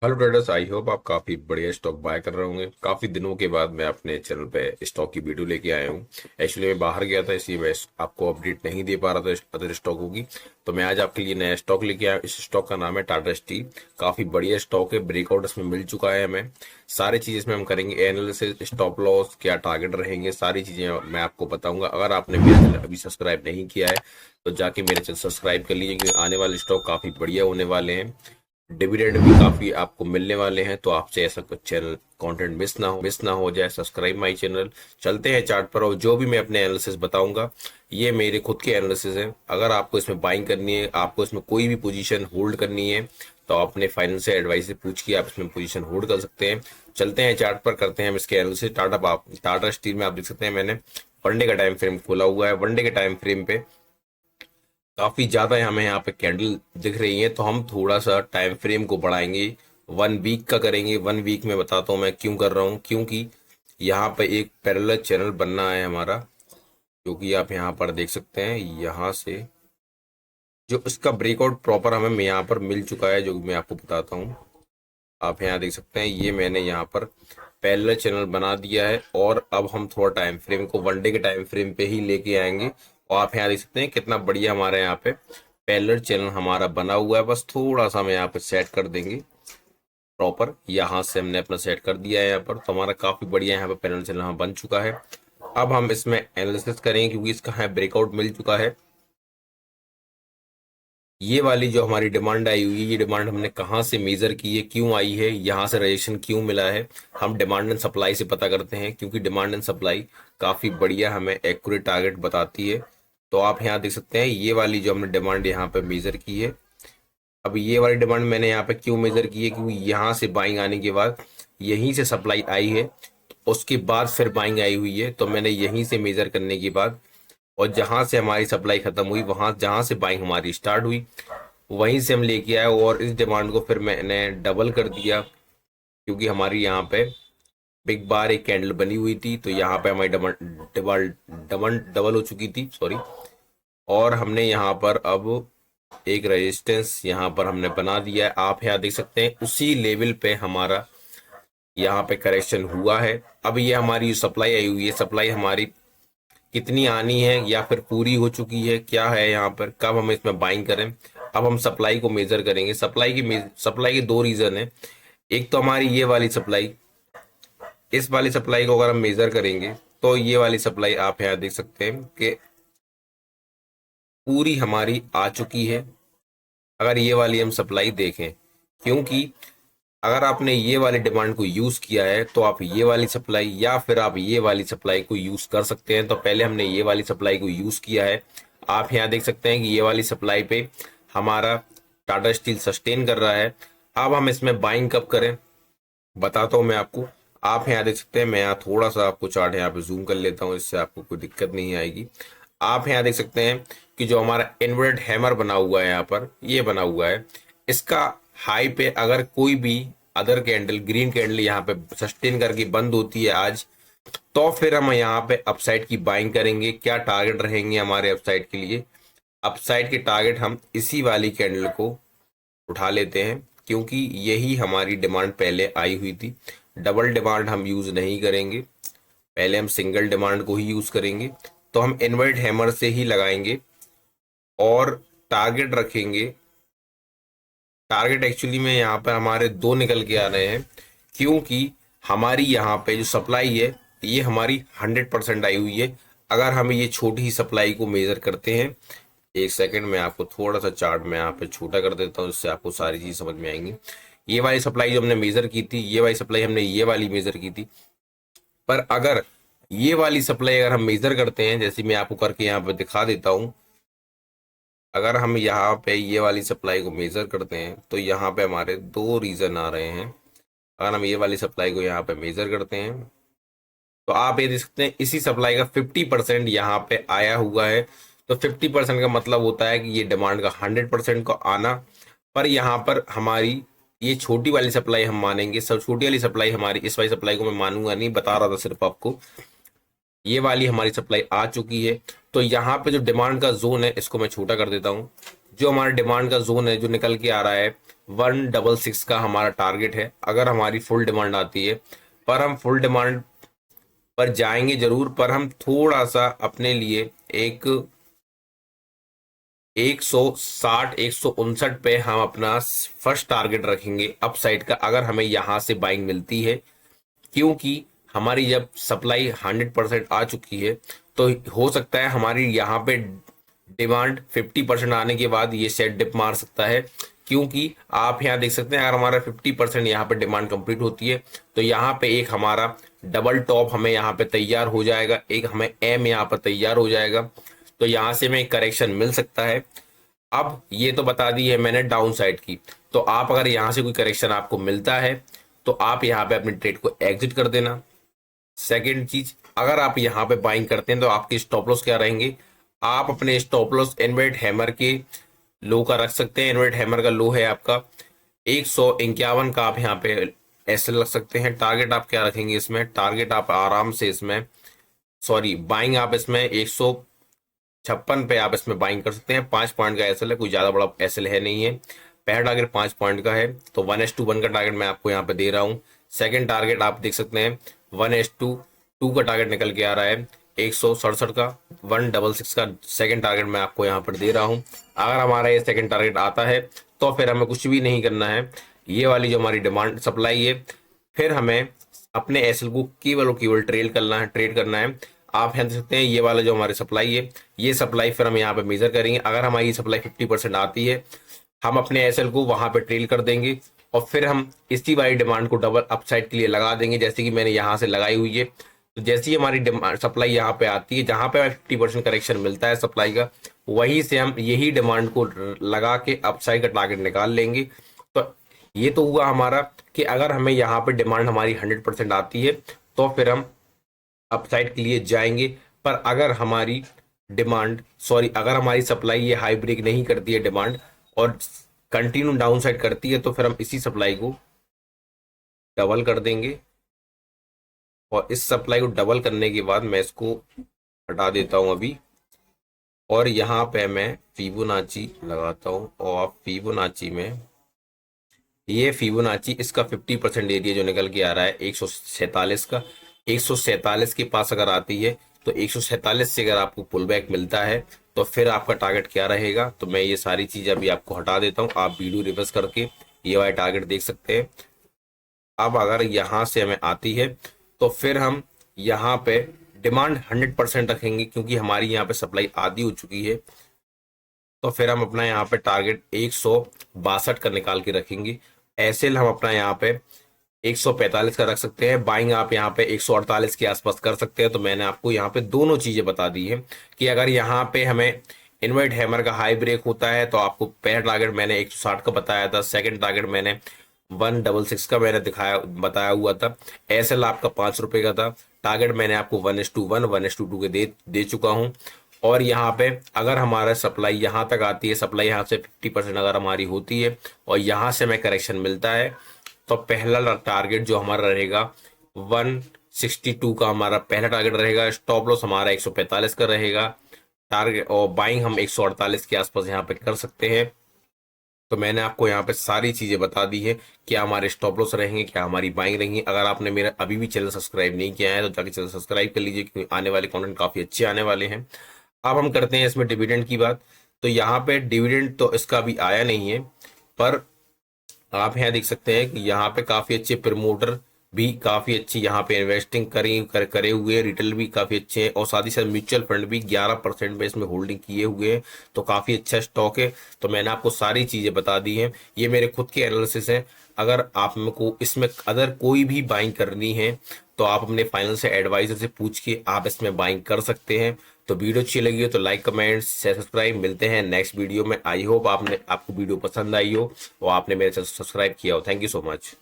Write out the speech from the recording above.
Hello traders, I hope आप काफी बढ़िया स्टॉक बाय कर रहे होंगे। काफी दिनों के बाद मैं अपने चैनल पे स्टॉक की वीडियो लेके आया हूँ। एक्चुअली मैं बाहर गया था, इसलिए मैं आपको अपडेट नहीं दे पा रहा था अदर स्टॉकों की। तो मैं आज आपके लिए नया स्टॉक लेके आया हूँ। इस स्टॉक का नाम है टाटा स्टील। काफी बढ़िया स्टॉक है, ब्रेकआउट इसमें मिल चुका है हमें। सारी चीजें इसमें हम करेंगे, एनालिसिस, स्टॉप लॉस, क्या टारगेट रहेंगे, सारी चीजें मैं आपको बताऊंगा। अगर आपने मेरा चैनल अभी सब्सक्राइब नहीं किया है तो जाके मेरे चैनल सब्सक्राइब कर लीजिए, क्योंकि आने वाले स्टॉक काफी बढ़िया होने वाले हैं। डिविडेंड भी काफी आपको मिलने वाले हैं, तो आपसे ऐसा कुछ चैनल कंटेंट मिस ना हो जाए। Subscribe my channel. चलते हैं चार्ट पर, और जो भी मैं अपने एनालिसिस बताऊंगा ये मेरे खुद के एनालिसिस है। अगर आपको इसमें बाइंग करनी है, आपको इसमें कोई भी पोजीशन होल्ड करनी है, तो आप अपने फाइनेंशियल एडवाइस से पूछ के आप इसमें पोजीशन होल्ड कर सकते हैं। चलते हैं चार्ट पर, करते हैं हम इसके एनालिसिस। टाटा स्टील में आप देख सकते हैं मैंने वनडे का टाइम फ्रेम खोला हुआ है। वनडे के टाइम फ्रेम पे काफी ज्यादा हमें यहाँ पे कैंडल दिख रही है, तो हम थोड़ा सा टाइम फ्रेम को बढ़ाएंगे। 1 वीक का करेंगे। 1 वीक में बताता हूँ मैं क्यों कर रहा हूँ। क्योंकि यहाँ पे एक पैरेलल चैनल बनना है हमारा, जो कि आप यहाँ पर देख सकते हैं। यहाँ से जो इसका ब्रेकआउट प्रॉपर हमें यहाँ पर मिल चुका है, जो कि मैं आपको बताता हूँ। आप यहाँ देख सकते हैं, ये मैंने यहाँ पर पैरेलल चैनल बना दिया है। और अब हम थोड़ा टाइम फ्रेम को वनडे के टाइम फ्रेम पे ही लेके आएंगे। और आप यहाँ देख सकते हैं कितना बढ़िया हमारे यहाँ पे पैरेलल चैनल हमारा बना हुआ है। बस थोड़ा सा हम यहाँ पे सेट कर देंगे प्रॉपर। यहाँ से हमने अपना सेट कर दिया है यहाँ पर, तो हमारा काफी बढ़िया यहाँ पे पैरेलल चैनल हमारा बन चुका है। अब हम इसमें एनालिसिस करेंगे, क्योंकि इसका है ब्रेकआउट मिल चुका है। ये वाली जो हमारी डिमांड आई हुई है, ये डिमांड हमने कहाँ से मेजर की है, क्यों आई है, यहाँ से रजिस्ट्रेशन क्यों मिला है, हम डिमांड एंड सप्लाई से पता करते हैं। क्योंकि डिमांड एंड सप्लाई काफी बढ़िया हमें एक्यूरेट टारगेट बताती है। तो आप यहाँ देख सकते हैं, ये वाली जो हमने डिमांड यहाँ पे मेजर की है। अब ये वाली डिमांड मैंने यहाँ पे क्यों मेजर की है, क्योंकि यहाँ से बाइंग आने के बाद यहीं से सप्लाई आई है, उसके बाद फिर बाइंग आई हुई है। तो मैंने यहीं से मेजर करने के बाद, और जहां से हमारी सप्लाई खत्म हुई, वहां जहां से बाइंग हमारी स्टार्ट हुई, वहीं से हम लेके आए। और इस डिमांड को फिर मैंने डबल कर दिया, क्योंकि हमारी यहाँ पे बिग बार एक कैंडल बनी हुई थी, तो यहाँ पे हमारी डबल डबल डबल हो चुकी थी, सॉरी। और हमने यहाँ पर अब एक रेजिस्टेंस यहाँ पर हमने बना दिया है। आप यहाँ देख सकते हैं उसी लेवल पे हमारा यहाँ पे करेक्शन हुआ है। अब ये हमारी सप्लाई आई हुई है, सप्लाई हमारी कितनी आनी है या फिर पूरी हो चुकी है, क्या है यहाँ पर, कब हम इसमें बाइंग करें। अब हम सप्लाई को मेजर करेंगे। सप्लाई के दो रीजन है। एक तो हमारी ये वाली सप्लाई, इस वाली सप्लाई को अगर हम मेजर करेंगे तो ये वाली सप्लाई आप यहाँ देख सकते हैं कि पूरी हमारी आ चुकी है। अगर ये वाली हम सप्लाई देखें, क्योंकि अगर आपने ये वाली डिमांड को यूज किया है तो आप ये वाली सप्लाई या फिर आप ये वाली सप्लाई को यूज कर सकते हैं। तो पहले हमने ये वाली सप्लाई को यूज किया है। आप यहाँ देख सकते हैं कि ये वाली सप्लाई पे हमारा टाटा स्टील सस्टेन कर रहा है। अब हम इसमें बाइंग कब करें बताता हूँ मैं आपको। आप यहाँ देख सकते हैं, मैं यहाँ थोड़ा सा आपको चार्ट यहाँ पे जूम कर लेता हूँ, इससे आपको कोई दिक्कत नहीं आएगी। आप यहाँ देख सकते हैं कि जो हमारा इन्वर्टेड हैमर बना हुआ है यहाँ पर, ये बना हुआ है, इसका हाई पे अगर कोई भी अदर कैंडल, ग्रीन कैंडल यहाँ पे सस्टेन करके बंद होती है आज, तो फिर हम यहाँ पे अपसाइड की बाइंग करेंगे। क्या टारगेट रहेंगे हमारे अपसाइड के लिए? अपसाइड के टारगेट हम इसी वाली कैंडल को उठा लेते हैं, क्योंकि यही हमारी डिमांड पहले आई हुई थी। डबल डिमांड हम यूज नहीं करेंगे, पहले हम सिंगल डिमांड को ही यूज करेंगे। तो हम इन्वर्ट हैमर से ही लगाएंगे और टारगेट रखेंगे। टारगेट एक्चुअली में यहाँ पर हमारे दो निकल के आ रहे हैं, क्योंकि हमारी यहाँ पे जो सप्लाई है ये हमारी 100% आई हुई है। अगर हम ये छोटी ही सप्लाई को मेजर करते हैं, एक सेकंड में आपको थोड़ा सा चार्ट में यहाँ पे छोटा कर देता हूँ, जिससे आपको सारी चीज समझ में आएंगी। ये वाली सप्लाई जो हमने मेजर की थी, ये वाली सप्लाई हमने ये वाली मेजर की थी। पर अगर ये वाली सप्लाई अगर हम मेजर करते हैं, जैसे मैं आपको करके यहाँ पे दिखा देता हूँ, अगर हम यहाँ पे ये वाली सप्लाई को मेजर करते हैं तो यहाँ पे हमारे दो रीजन आ रहे हैं। अगर हम ये वाली सप्लाई को यहाँ पे मेजर करते हैं तो आप ये देख सकते हैं इसी सप्लाई का 50% यहाँ पे आया हुआ है। तो 50% का मतलब होता है कि ये डिमांड का 100% को आना। पर यहाँ पर हमारी ये छोटी वाली सप्लाई हम मानेंगे, सब छोटी वाली सप्लाई हमारी, इस वाली सप्लाई को मैं मानूंगा नहीं, बता रहा था सिर्फ आपको। ये वाली हमारी सप्लाई आ चुकी है। तो यहाँ पे जो डिमांड का जोन है, इसको मैं छोटा कर देता हूँ। जो हमारा डिमांड का जोन है जो निकल के आ रहा है, 166 का हमारा टारगेट है अगर हमारी फुल डिमांड आती है। पर हम फुल डिमांड पर जाएंगे जरूर, पर हम थोड़ा सा अपने लिए एक 160 159 पे हम अपना फर्स्ट टारगेट रखेंगे अपसाइड का, अगर हमें यहाँ से बाइंग मिलती है। क्योंकि हमारी जब सप्लाई 100% आ चुकी है तो हो सकता है हमारी यहाँ पे डिमांड 50% आने के बाद ये सेट डिप मार सकता है। क्योंकि आप यहाँ देख सकते हैं अगर हमारा 50% यहाँ पे डिमांड कंप्लीट होती है तो यहाँ पे एक हमारा डबल टॉप हमें यहाँ पे तैयार हो जाएगा, एक हमें एम यहाँ पर तैयार हो जाएगा। तो यहाँ से हमें करेक्शन मिल सकता है। अब ये तो बता दी है मैंने डाउन साइड की, तो आप अगर यहाँ से कोई करेक्शन आपको मिलता है तो आप यहाँ पे अपने ट्रेड को एग्जिट कर देना। सेकेंड चीज, अगर आप यहाँ पे बाइंग करते हैं तो आपके स्टॉप लॉस क्या रहेंगे, आप अपने स्टॉप लॉस इनवर्ट हैमर के लो का रख सकते हैं। इनवर्ट हैमर का लो है आपका 151 का, आप यहाँ पे ऐसे रख सकते हैं। टारगेट आप क्या रखेंगे इसमें, टारगेट आप आराम से इसमें बाइंग आप इसमें 156 पे आप इसमें बाइंग कर सकते हैं। 5 पॉइंट का एसएल है, कोई ज्यादा बड़ा एसएल है नहीं है। पहला टारगेट 5 पॉइंट का है तो 1:1 का टारगेट मैं आपको यहाँ पे दे रहा हूँ। सेकंड टारगेट आप देख सकते हैं 1:2 का टारगेट निकल के आ रहा है 167 का। 166 का सेकंड टारगेट मैं आपको यहाँ पर दे रहा हूँ। अगर हमारा ये सेकंड टारगेट आता है तो फिर हमें कुछ भी नहीं करना है, ये वाली जो हमारी डिमांड सप्लाई है, फिर हमें अपने एसएल को केवल और केवल ट्रेड करना है। आप यहाँ देख सकते हैं ये वाला जो हमारी सप्लाई है, ये सप्लाई फिर हम यहाँ पे मेजर करेंगे। अगर हमारी सप्लाई 50% आती है हम अपने एसएल को वहां पे ट्रेल कर देंगे और फिर हम इसी वाली डिमांड को डबल अपसाइड के लिए लगा देंगे, जैसे कि मैंने यहाँ से लगाई हुई है। तो जैसे ही हमारी सप्लाई यहाँ पे आती है, जहां पे 50% करेक्शन मिलता है सप्लाई का, वहीं से हम यही डिमांड को लगा के अपसाइड का टारगेट निकाल लेंगे। तो ये तो हुआ हमारा कि अगर हमें यहाँ पे डिमांड हमारी 100% आती है तो फिर हम अपसाइड के लिए जाएंगे। पर अगर हमारी अगर हमारी सप्लाई ये हाई ब्रेक नहीं करती है डिमांड और कंटिन्यू डाउन साइड करती है तो फिर हम इसी सप्लाई को डबल कर देंगे। और इस सप्लाई को डबल करने के बाद मैं इसको हटा देता हूं अभी, और यहाँ पे मैं फिबोनाची लगाता हूं। और आप फिबोनाची में ये फिबोनाची इसका 50% एरिया जो निकल के आ रहा है 147 का, 147 के पास अगर आती है तो 147 से अगर आपको पुल बैक मिलता है तो फिर आपका टारगेट क्या रहेगा। तो मैं ये सारी चीजें अभी आपको हटा देता हूँ, आप वीडियो रिवर्स करके ये वाला टारगेट देख सकते हैं। अब अगर यहाँ से हमें आती है तो फिर हम यहाँ पे डिमांड 100% रखेंगे, क्योंकि हमारी यहाँ पे सप्लाई आधी हो चुकी है। तो फिर हम अपना यहाँ पे टारगेट 162 का निकाल के रखेंगे। एसएल हम अपना यहाँ पे 145 का रख सकते हैं। बाइंग आप यहाँ पे 148 के आसपास कर सकते हैं। तो मैंने आपको यहाँ पे दोनों चीजें बता दी है कि अगर यहाँ पे हमें इनवर्ट हैमर का हाई ब्रेक होता है तो आपको पहला टारगेट मैंने 160 का बताया था, सेकंड टारगेट मैंने 166 का मैंने बताया हुआ था। एसएल आपका 5 रुपए का था। टारगेट मैंने आपको 1:1 1:2 के दे चुका हूँ। और यहाँ पे अगर हमारा सप्लाई यहाँ तक आती है, सप्लाई यहाँ से 50% अगर हमारी होती है और यहाँ से हमें करेक्शन मिलता है तो पहला टारगेट जो हमारा रहेगा 162 का हमारा पहला टारगेट रहेगा। स्टॉप लॉस हमारा 145 का रहेगा टारगेट, और बाइंग हम 148 के आसपास यहाँ पे कर सकते हैं। तो मैंने आपको यहाँ पे सारी चीजें बता दी है, क्या हमारे स्टॉप लॉस रहेंगे, क्या हमारी बाइंग रहेंगी। अगर आपने मेरा अभी भी चैनल सब्सक्राइब नहीं किया है तो जाके चैनल सब्सक्राइब कर लीजिए, क्योंकि आने वाले कंटेंट काफी अच्छे आने वाले हैं। अब हम करते हैं इसमें डिविडेंड की बात। तो यहाँ पे डिविडेंड तो इसका अभी आया नहीं है, पर आप यहाँ देख सकते हैं कि यहाँ पे काफी अच्छे प्रमोटर भी काफी अच्छी यहाँ पे इन्वेस्टिंग करे हुए हैं, रिटेल भी काफी अच्छे हैं, और साथ ही साथ म्यूचुअल फंड भी 11% पे इसमें होल्डिंग किए हुए हैं। तो काफी अच्छा स्टॉक है। तो मैंने आपको सारी चीजें बता दी हैं, ये मेरे खुद के एनालिसिस हैं। अगर आपको इसमें अगर कोई भी बाइंग करनी है तो आप अपने फाइनल से एडवाइजर से पूछ के आप इसमें बाइंग कर सकते हैं। तो वीडियो अच्छी लगी हो तो लाइक, कमेंट, शेयर, सब्सक्राइब। मिलते हैं नेक्स्ट वीडियो में। आई होप आपको वीडियो पसंद आई हो और आपने मेरे चैनल सब्सक्राइब किया हो। Thank you so much.